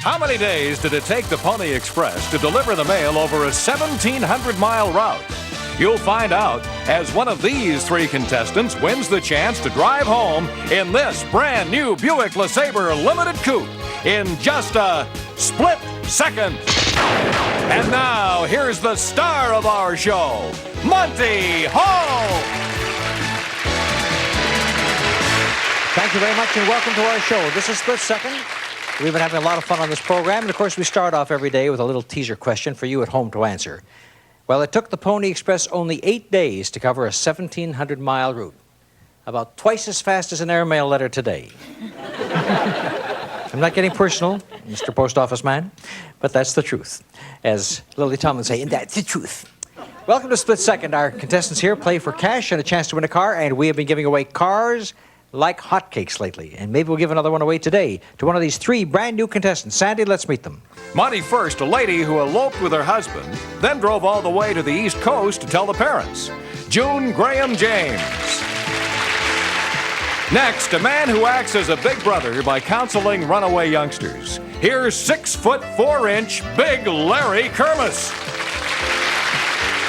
How many days did it take the Pony Express to deliver the mail over a 1,700-mile route? You'll find out as one of these three contestants wins the chance to drive home in this brand new Buick LeSabre Limited Coupe in just a split second. And now, here's the star of our show, Monty Hall. Thank you very much and welcome to our show. This is Split Second. We've been having a lot of fun on this program, and of course we start off every day with a little teaser question for you at home to answer. Well, it took the Pony Express only 8 days to cover a 1,700-mile route. About twice as fast as an airmail letter today. I'm not getting personal, Mr. Post Office Man, but that's the truth. As Lily Tomlin would say, and that's the truth. Welcome to Split Second. Our contestants here play for cash and a chance to win a car, and we have been giving away cars like hotcakes lately. And maybe we'll give another one away today to one of these three brand new contestants. Sandy, let's meet them. Monty first, a lady who eloped with her husband, then drove all the way to the East Coast to tell the parents. June Graham James. Next, a man who acts as a big brother by counseling runaway youngsters. Here's 6'4" Big Larry Kermis.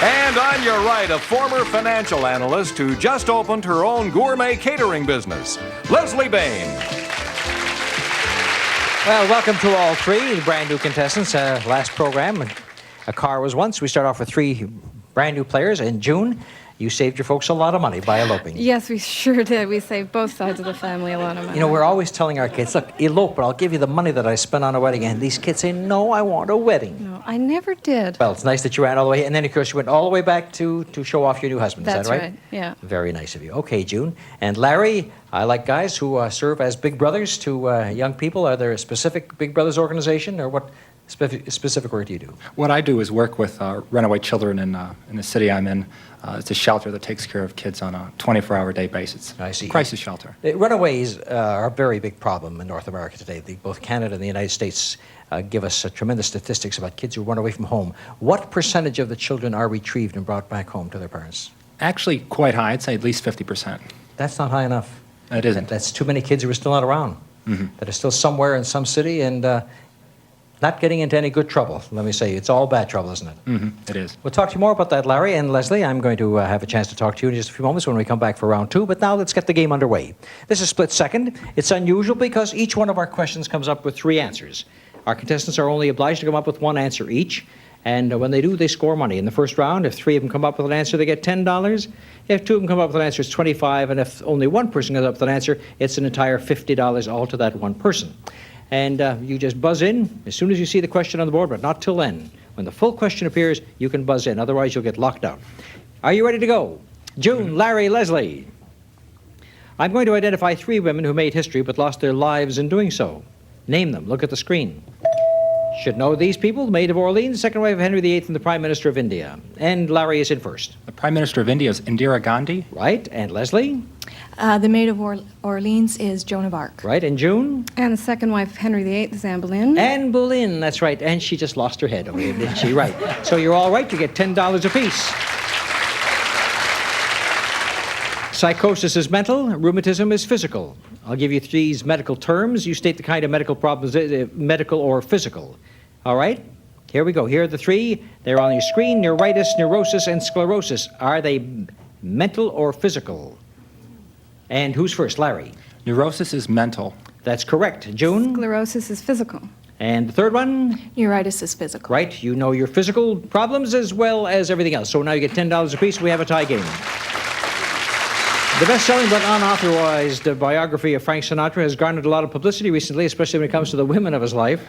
And on your right, a former financial analyst who just opened her own gourmet catering business, Leslie Bain. Well, welcome to all three brand new contestants. Last program, A Car Was Once. We start off with three brand new players. In June, you saved your folks a lot of money by eloping. Yes, we sure did. We saved both sides of the family a lot of money. You know, we're always telling our kids, look, elope, but I'll give you the money that I spent on a wedding. And these kids say, no, I want a wedding. No, I never did. Well, it's nice that you ran all the way. And then, of course, you went all the way back to show off your new husband. That's Is that right? Yeah. Very nice of you. Okay, June. And Larry, I like guys who serve as big brothers to young people. Are there a specific Big Brothers organization, or what specific work do you do? What I do is work with runaway children in the city I'm in. It's a shelter that takes care of kids on a 24-hour day basis. I see. Crisis shelter. Runaways are a very big problem in North America today. Both Canada and the United States give us tremendous statistics about kids who run away from home. What percentage of the children are retrieved and brought back home to their parents? Actually, quite high. I'd say at least 50%. That's not high enough. It isn't. That's too many kids who are still not around, that are still somewhere in some city and not getting into any good trouble. Let me say, it's all bad trouble, isn't it? It is. We'll talk to you more about that, Larry. And Leslie, I'm going to have a chance to talk to you in just a few moments when we come back for round two. But now let's get the game underway. This is Split Second. It's unusual because each one of our questions comes up with three answers. Our contestants are only obliged to come up with one answer each. And when they do, they score money. In the first round, if three of them come up with an answer, they get $10. If two of them come up with an answer, it's $25. And if only one person comes up with an answer, it's an entire $50 all to that one person. And you just buzz in as soon as you see the question on the board, but not till then. When the full question appears, you can buzz in. Otherwise, you'll get locked out. Are you ready to go? June, Larry, Leslie. I'm going to identify three women who made history but lost their lives in doing so. Name them. Look at the screen. Should know these people. The Maid of Orleans, second wife of Henry VIII, and the Prime Minister of India. And Larry is in first. The Prime Minister of India is Indira Gandhi. Right. And Leslie? The Maid of Orleans is Joan of Arc. Right. And June? And the second wife of Henry VIII is Anne Boleyn. Anne Boleyn, that's right. And she just lost her head over here, didn't she? Right. So you're all right. You get $10 apiece. Psychosis is mental. Rheumatism is physical. I'll give you these medical terms. You state the kind of medical problems, medical or physical. All right? Here we go. Here are the three. They're on your screen. Neuritis, neurosis, and sclerosis. Are they mental or physical? And who's first? Larry. Neurosis is mental. That's correct. June? Sclerosis is physical. And the third one? Neuritis is physical. Right. You know your physical problems as well as everything else. So now you get $10 apiece. We have a tie game. The best-selling but unauthorized biography of Frank Sinatra has garnered a lot of publicity recently, especially when it comes to the women of his life.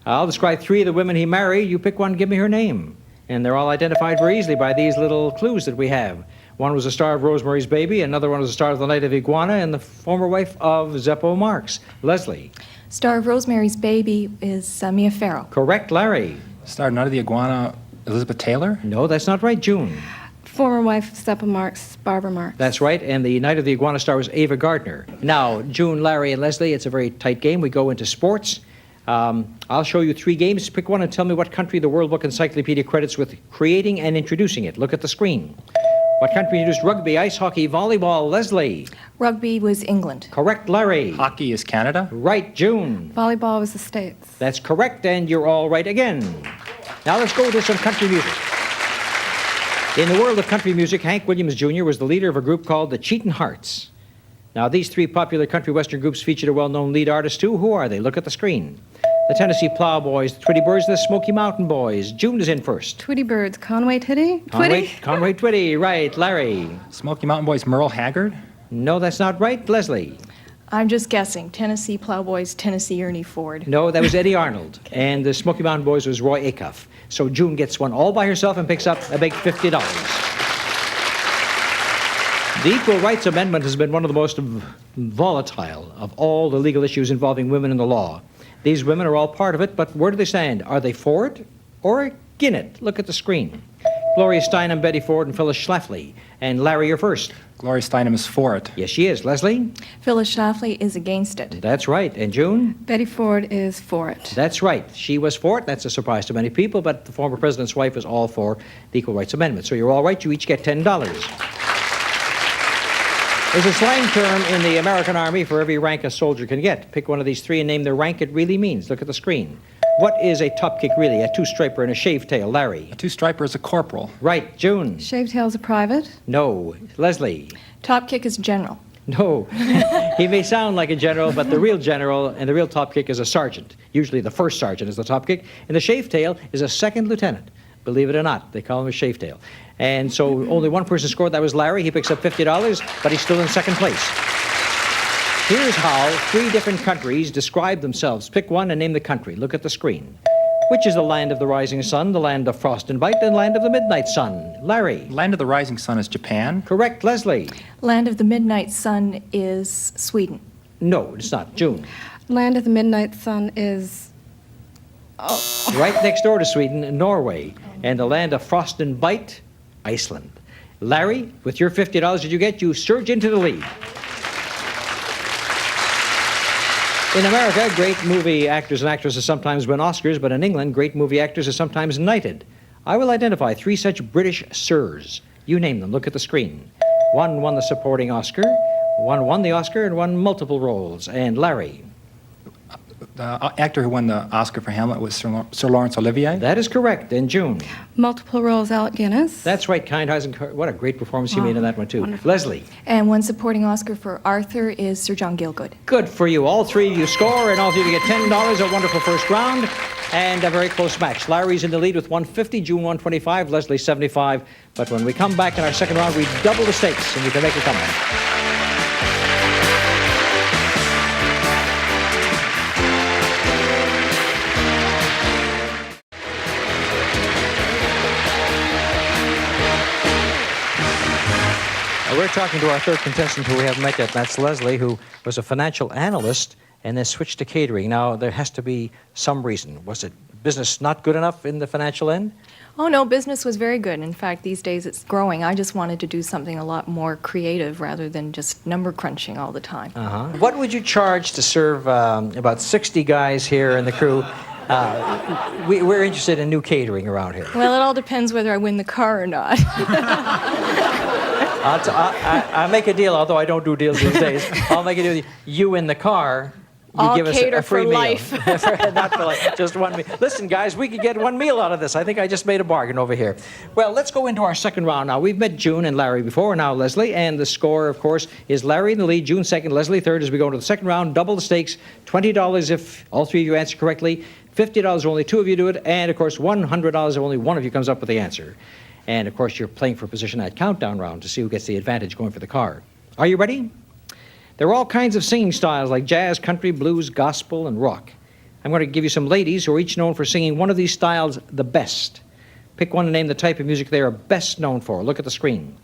I'll describe three of the women he married. You pick one, give me her name. And they're all identified very easily by these little clues that we have. One was the star of Rosemary's Baby, another one was the star of The Night of Iguana, and the former wife of Zeppo Marx. Leslie. Star of Rosemary's Baby is Mia Farrow. Correct, Larry. Star Night of the Iguana, Elizabeth Taylor. No, that's not right, June. Former wife of Zeppo Marx, Barbara Marx. That's right, and the Night of the Iguana star was Ava Gardner. Now, June, Larry, and Leslie, it's a very tight game. We go into sports. I'll show you three games. Pick one and tell me what country the World Book Encyclopedia credits with creating and introducing it. Look at the screen. What country introduced rugby, ice hockey, volleyball? Leslie. Rugby was England. Correct, Larry. Hockey is Canada. Right, June. Volleyball was the States. That's correct, and you're all right again. Now let's go to some country music. In the world of country music, Hank Williams Jr. was the leader of a group called the Cheatin' Hearts. Now, these three popular country western groups featured a well-known lead artist, too. Who are they? Look at the screen. The Tennessee Plowboys, the Twitty Birds, and the Smoky Mountain Boys. June is in first. Twitty Birds, Conway Twitty? Twitty? Conway Twitty, right. Larry. Smoky Mountain Boys, Merle Haggard. No, that's not right. Leslie. I'm just guessing. Tennessee Plowboys, Tennessee Ernie Ford. No, that was Eddie Arnold. And the Smoky Mountain Boys was Roy Acuff. So June gets one all by herself and picks up a big $50. The Equal Rights Amendment has been one of the most volatile of all the legal issues involving women in the law. These women are all part of it, but where do they stand? Are they for it or against it? Look at the screen. Gloria Steinem, Betty Ford, and Phyllis Schlafly. And Larry, you're first. Gloria Steinem is for it. Yes, she is. Leslie? Phyllis Schlafly is against it. That's right. And June? Betty Ford is for it. That's right. She was for it. That's a surprise to many people, but the former president's wife was all for the Equal Rights Amendment. So you're all right. You each get $10. There's a slang term in the American Army for every rank a soldier can get. Pick one of these three and name the rank it really means. Look at the screen. What is a top kick really? A two-striper and a shave tail. Larry. A two-striper is a corporal. Right. June. Shaved tail's a private. No. Leslie. Top kick is general. No. He may sound like a general, but the real general and the real top kick is a sergeant. Usually the first sergeant is the top kick, and the shave tail is a second lieutenant. Believe it or not, they call him a shave tail. And so only one person scored. That was Larry. He picks up $50, but he's still in second place. Here's how three different countries describe themselves. Pick one and name the country. Look at the screen. Which is the land of the rising sun, the land of frost and bite, and land of the midnight sun? Larry. Land of the rising sun is Japan. Correct. Leslie. Land of the midnight sun is Sweden. No, it's not. June. Land of the midnight sun is Right next door to Sweden, Norway. And the land of frost and bite, Iceland. Larry, with your $50 that you get, you surge into the lead. In America, great movie actors and actresses sometimes win Oscars, but in England, great movie actors are sometimes knighted. I will identify three such British sirs. You name them. Look at the screen. One won the supporting Oscar, one won the Oscar, and won multiple roles. And Larry. The actor who won the Oscar for Hamlet was Sir Laurence Olivier. That is correct. And June. multiple roles, Alec Guinness. That's right, Kindheisen. What a great performance he made in that one, too. Wonderful. Leslie. And one supporting Oscar for Arthur is Sir John Gielgud. Good for you. All three of you score, and all three of you get $10. A wonderful first round, and a very close match. Larry's in the lead with 150, June 125, Leslie 75. But when we come back in our second round, we double the stakes, and you can make a comeback. We're talking to our third contestant who we haven't met yet. That's Leslie, who was a financial analyst and then switched to catering. Now, there has to be some reason. Was it business not good enough in the financial end? Oh, no, business was very good. In fact, these days it's growing. I just wanted to do something a lot more creative rather than just number crunching all the time. What would you charge to serve about 60 guys here in the crew? We're interested in new catering around here. Well, it all depends whether I win the car or not. I'll make a deal, although I don't do deals these days. I'll make a deal with you in the car. You I'll give us cater a free for meal. life. Not for life, just one meal. Listen, guys, we could get one meal out of this. I think I just made a bargain over here. Well, let's go into our second round now. We've met June and Larry before, now Leslie, and the score, of course, is Larry in the lead, June second, Leslie third. As we go into the second round, double the stakes, $20 if all three of you answer correctly, $50 if only two of you do it, and, of course, $100 if only one of you comes up with the answer. And, of course, you're playing for position at countdown round to see who gets the advantage going for the car. Are you ready? There are all kinds of singing styles like jazz, country, blues, gospel, and rock. I'm going to give you some ladies who are each known for singing one of these styles the best. Pick one and name the type of music they are best known for. Look at the screen.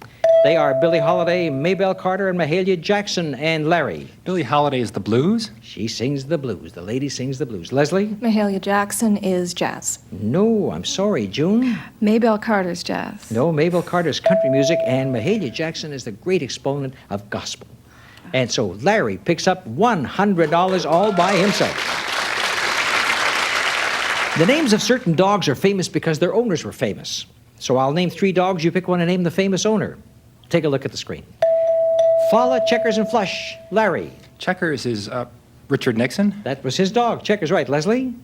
They are Billie Holiday, Maybelle Carter, and Mahalia Jackson. And Larry. Billie Holiday is the blues. She sings the blues. The lady sings the blues. Leslie? Mahalia Jackson is jazz. No, I'm sorry. June? Maybelle Carter's jazz. No, Mabel Carter's country music, and Mahalia Jackson is the great exponent of gospel. And so Larry picks up $100 all by himself. The names of certain dogs are famous because their owners were famous. So I'll name three dogs, you pick one and name the famous owner. Take a look at the screen. Fala, checkers, and flush. Larry. Checkers is Richard Nixon. That was his dog. Checkers, right. Leslie?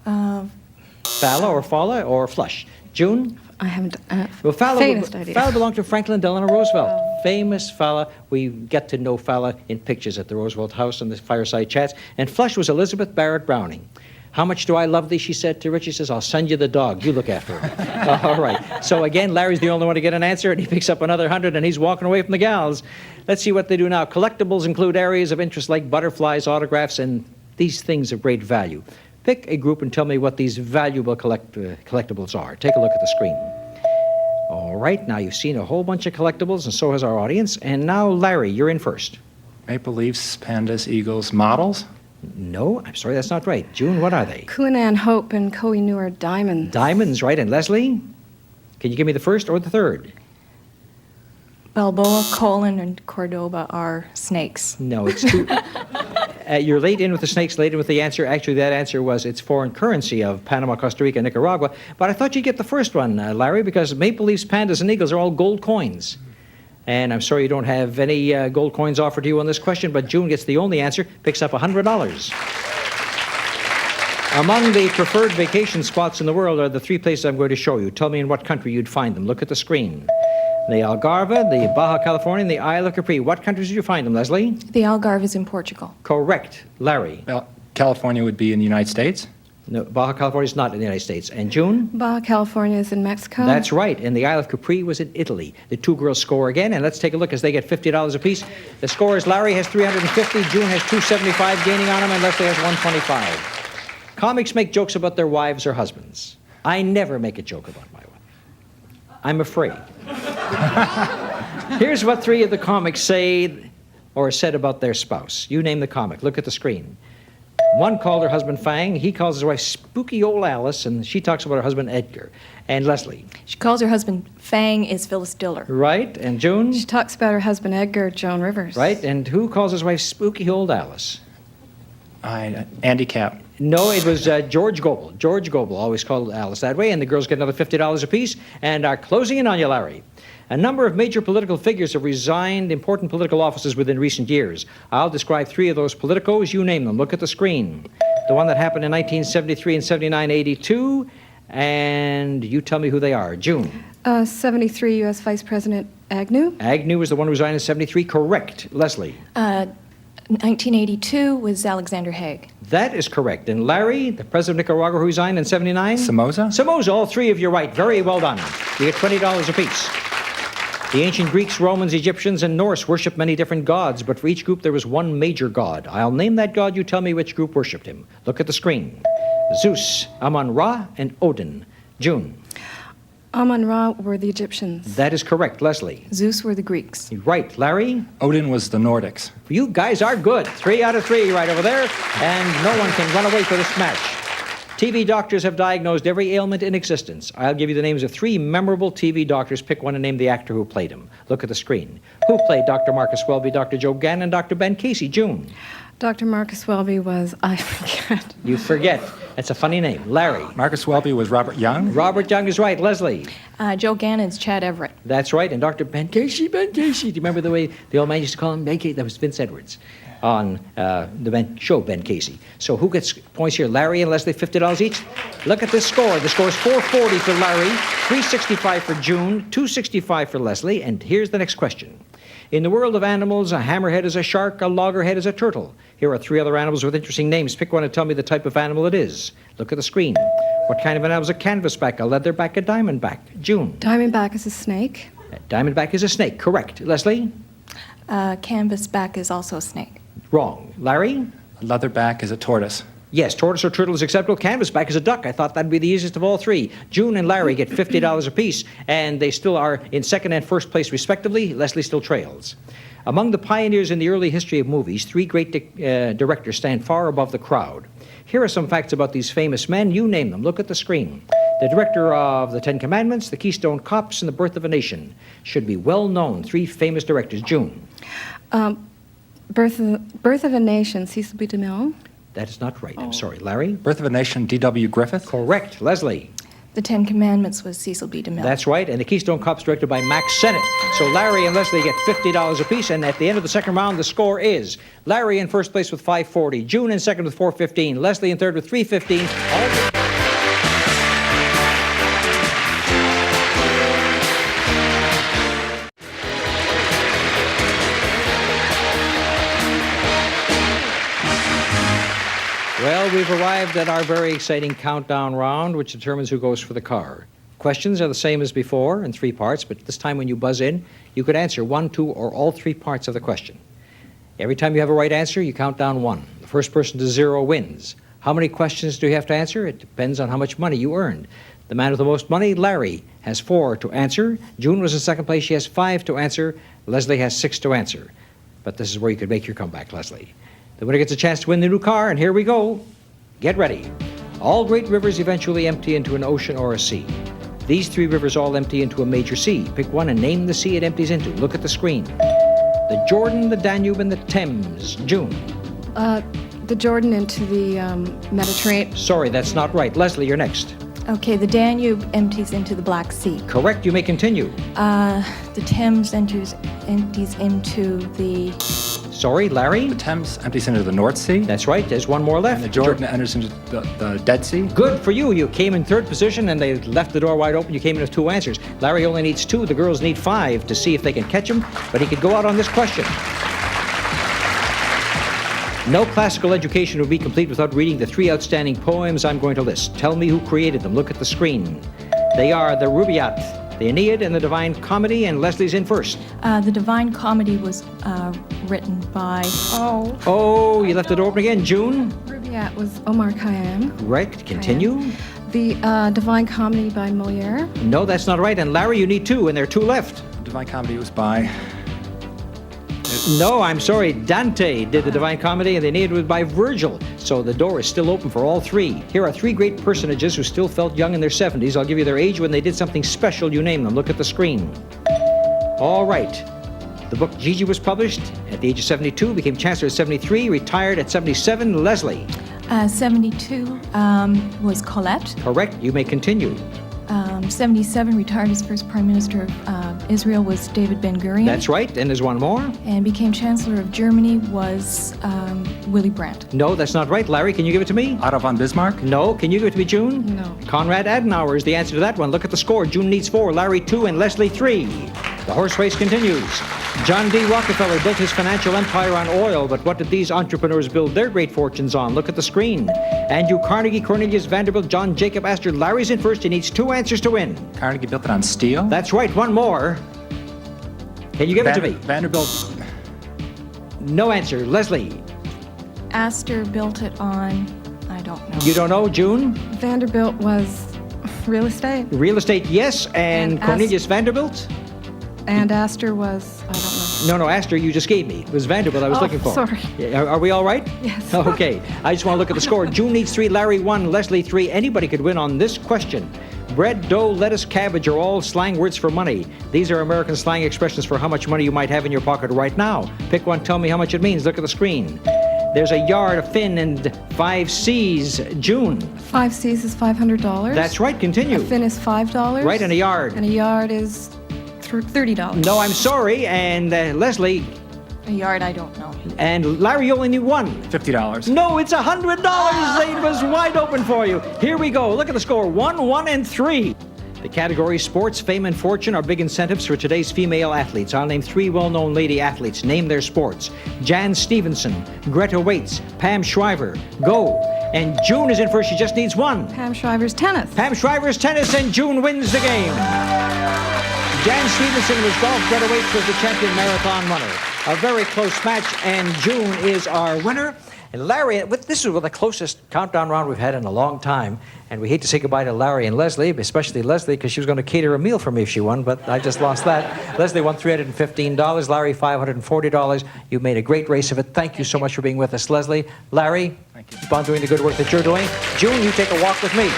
Fala or Fala or flush. June? I haven't. Well, faintest idea. Fala belonged to Franklin Delano Roosevelt. Famous Fala. We get to know Fala in pictures at the Roosevelt House and the fireside chats. And flush was Elizabeth Barrett Browning. How much do I love thee, she said to Rich. He says, I'll send you the dog. You look after her. All right. So again, Larry's the only one to get an answer, and he picks up another 100, and he's walking away from the gals. Let's see what they do now. Collectibles include areas of interest like butterflies, autographs, and these things of great value. Pick a group and tell me what these valuable collectibles are. Take a look at the screen. All right. Now you've seen a whole bunch of collectibles, and so has our audience. And now, Larry, you're in first. Maple Leafs, Pandas, Eagles, models. No, I'm sorry, that's not right. June, what are they? Cullinan Hope and Kohinoor Diamonds. Diamonds, right. And Leslie? Can you give me the first or the third? Balboa, Colon, and Cordoba are snakes. No, it's two. You're late in with the snakes, late in with the answer. Actually, that answer was it's foreign currency of Panama, Costa Rica, Nicaragua. But I thought you'd get the first one, Larry, because Maple Leafs, Pandas, and Eagles are all gold coins. And I'm sorry you don't have any gold coins offered to you on this question, but June gets the only answer, picks up $100. Among the preferred vacation spots in the world are the three places I'm going to show you. Tell me in what country you'd find them. Look at the screen. The Algarve, the Baja California, and the Isle of Capri. What countries did you find them, Leslie? The Algarve is in Portugal. Correct. Larry? Well, California would be in the United States. No, Baja California is not in the United States. And June? Baja California is in Mexico. That's right. And the Isle of Capri was in Italy. The two girls score again, and let's take a look as they get $50 apiece. The score is Larry has 350, June has 275 gaining on him, and Leslie has 125. Comics make jokes about their wives or husbands. I never make a joke about my wife. I'm afraid. Here's what three of the comics say or said about their spouse. You name the comic. Look at the screen. One called her husband Fang. He calls his wife Spooky Old Alice, and she talks about her husband Edgar. And Leslie? She calls her husband Fang is Phyllis Diller. Right. And June? She talks about her husband Edgar, Joan Rivers. Right. And who calls his wife Spooky Old Alice? Andy Capp. No, it was George Goebel. George Goebel always called Alice that way, and the girls get another $50 apiece and are closing in on you, Larry. A number of major political figures have resigned important political offices within recent years. I'll describe three of those politicos. You name them. Look at the screen. The one that happened in 1973 and 79, 82, and you tell me who they are. June. 73 U.S. Vice President Agnew. Agnew was the one who resigned in 73. Correct. Leslie. 1982 was Alexander Haig. That is correct. And Larry, the president of Nicaragua who resigned in 79? Somoza. Somoza, all three of you right. Very well done. You get $20 apiece. The ancient Greeks, Romans, Egyptians, and Norse worshipped many different gods, but for each group there was one major god. I'll name that god, you tell me which group worshipped him. Look at the screen. Zeus, Amun-Ra, and Odin. June. Amun-Ra were the Egyptians. That is correct. Leslie. Zeus were the Greeks. Right. Larry? Odin was the Nordics. You guys are good. 3 out of 3 right over there, and no one can run away for this match. TV doctors have diagnosed every ailment in existence. I'll give you the names of 3 memorable TV doctors. Pick one and name the actor who played him. Look at the screen. Who played Dr. Marcus Welby, Dr. Joe Gannon, and Dr. Ben Casey? June. Dr. Marcus Welby was, I forget. You forget. That's a funny name. Larry. Marcus Welby was Robert Young. Robert Young is right. Leslie. Joe Gannon's Chad Everett. That's right. And Dr. Ben Casey. Do you remember the way the old man used to call him Ben Casey? That was Vince Edwards on the show Ben Casey. So who gets points here? Larry and Leslie, $50 each. Look at this score. The score is 440 for Larry, 365 for June, 265 for Leslie. And here's the next question. In the world of animals, a hammerhead is a shark, a loggerhead is a turtle. Here are 3 other animals with interesting names. Pick one and tell me the type of animal it is. Look at the screen. What kind of an animal is a canvasback, a leatherback, a diamondback? June. Diamondback is a snake. A diamondback is a snake. Correct. Leslie? Canvasback is also a snake. Wrong. Larry? A leatherback is a tortoise. Yes, tortoise or turtle is acceptable. Canvasback is a duck. I thought that'd be the easiest of all 3. June and Larry get $50 apiece, and they still are in second and first place, respectively. Leslie still trails. Among the pioneers in the early history of movies, 3 great directors stand far above the crowd. Here are some facts about these famous men. You name them. Look at the screen. The director of The 10 Commandments, The Keystone Cops, and The Birth of a Nation should be well known. 3 famous directors. June. Birth of a Nation, Cecil B. DeMille. That is not right. I'm sorry. Larry? Birth of a Nation, D.W. Griffith. Correct. Leslie? The Ten Commandments was Cecil B. DeMille. That's right, and the Keystone Cops directed by Max Sennett. So Larry and Leslie get $50 apiece, and at the end of the second round, the score is Larry in first place with $540, June in second with $415, Leslie in third with $315. Well, we've arrived at our very exciting countdown round, which determines who goes for the car. Questions are the same as before in 3 parts, but this time when you buzz in, you could answer 1, 2, or all 3 parts of the question. Every time you have a right answer, you count down 1. The first person to 0 wins. How many questions do you have to answer? It depends on how much money you earned. The man with the most money, Larry, has 4 to answer. June was in second place. She has 5 to answer. Leslie has 6 to answer. But this is where you could make your comeback, Leslie. The winner gets a chance to win the new car, and here we go. Get ready. All great rivers eventually empty into an ocean or a sea. These 3 rivers all empty into a major sea. Pick one and name the sea it empties into. Look at the screen. The Jordan, the Danube, and the Thames. June. The Jordan into the Mediterranean. Sorry, that's not right. Leslie, you're next. Okay, the Danube empties into the Black Sea. Correct. You may continue. The Thames empties into the... Sorry, Larry? The Thames empties into the North Sea, That's right. There's one more left. and the Jordan enters into the Dead Sea. Good for you. You came in third position, and they left the door wide open. You came in with 2 answers. Larry only needs 2. The girls need 5 to see if they can catch him, but he could go out on this question. No classical education would be complete without reading the 3 outstanding poems I'm going to list. Tell me who created them. Look at the screen. They are the Rubaiyat, the Aeneid, and the Divine Comedy, and Leslie's in first. The Divine Comedy was written by... Oh, you left it open again. June? Rubaiyat was Omar Khayyam. Right, continue. The Divine Comedy by Moliere. No, that's not right. And Larry, you need 2, and there are 2 left. The Divine Comedy was by... No, I'm sorry. Dante did the Divine Comedy, and the Aeneid was by Virgil. So the door is still open for all 3. Here are 3 great personages who still felt young in their 70s. I'll give you their age when they did something special. You name them. Look at the screen. All right. The book Gigi was published at the age of 72, became Chancellor at 73, retired at 77. Leslie. 72 was Colette. Correct. You may continue. 77, retired as first Prime Minister of Israel, was David Ben-Gurion. That's right. And there's one more. And became Chancellor of Germany was Willy Brandt. No, that's not right. Larry, can you give it to me? Otto von Bismarck. No. Can you give it to me, June? No. Konrad Adenauer is the answer to that one. Look at the score. June needs 4, Larry 2, and Leslie 3. The horse race continues. John D. Rockefeller built his financial empire on oil, but what did these entrepreneurs build their great fortunes on? Look at the screen. Andrew Carnegie, Cornelius Vanderbilt, John Jacob Astor. Larry's in first. He needs 2 answers to win. Carnegie built it on steel. That's right. One more. Can you give it to me? Vanderbilt. No answer. Leslie. Astor built it on, I don't know. You don't know, June? Vanderbilt was real estate. Real estate, yes. And Cornelius Vanderbilt? And Astor was, I don't know. No, Astor, you just gave me. It was Vanderbilt I was looking for. Sorry. Yeah, are we all right? Yes. Okay. I just want to look at the score. June needs 3, Larry 1, Leslie 3. Anybody could win on this question. Bread, dough, lettuce, cabbage are all slang words for money. These are American slang expressions for how much money you might have in your pocket right now. Pick one, tell me how much it means. Look at the screen. There's a yard, a fin, and 5 C's. June. 5 C's is $500. That's right. Continue. A fin is $5. Right, and a yard. And a yard is $30. No, I'm sorry. And Leslie A yard, I don't know. and Larry, you only need 1. $50. No, it's $100. It was wide open for you. Here we go. Look at the score. 1, 1, and 3. The category sports, fame, and fortune are big incentives for today's female athletes. I'll name 3 well-known lady athletes. Name their sports. Jan Stevenson, Greta Waitz, Pam Shriver. Go. And June is in first. She just needs 1. Pam Shriver's tennis. Pam Shriver's tennis, and June wins the game. Jan Stevenson was golf. Greta Waitz was the champion marathon runner. A very close match, and June is our winner. And Larry, this is the closest countdown round we've had in a long time. And we hate to say goodbye to Larry and Leslie, especially Leslie, because she was going to cater a meal for me if she won, but I just lost that. Leslie won $315, Larry $540. You made a great race of it. Thank you so much for being with us, Leslie. Larry, thank you. Keep on doing the good work that you're doing. June, you take a walk with me.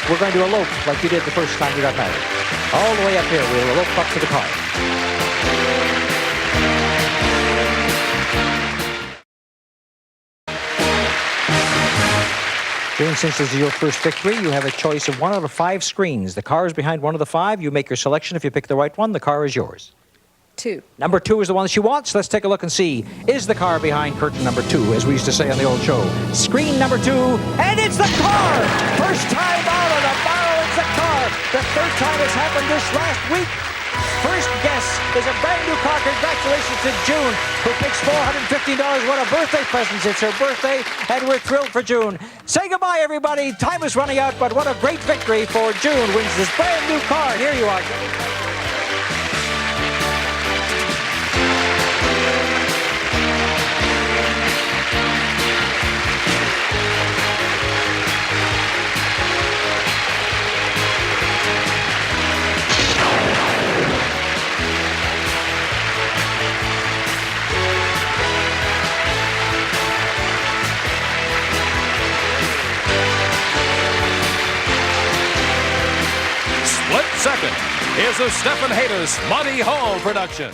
We're going to elope like you did the first time you got married. All the way up here, we'll elope up to the car. June, since this is your first victory, you have a choice of 1 out of 5 screens. The car is behind one of the 5. You make your selection. If you pick the right one, the car is yours. 2. Number 2 is the one that she wants. Let's take a look and see. Is the car behind curtain number 2, as we used to say on the old show? Screen number 2, and it's the car! First time out of the barrel, it's the car! The third time it's happened this last week. First guess is a brand new car. Congratulations to June, who picks $450. What a birthday present. It's her birthday, and we're thrilled for June. Say goodbye, everybody. Time is running out, but what a great victory for June. Wins this brand new car. Here you are. Split Second is a Stephen Haydas Monty Hall production.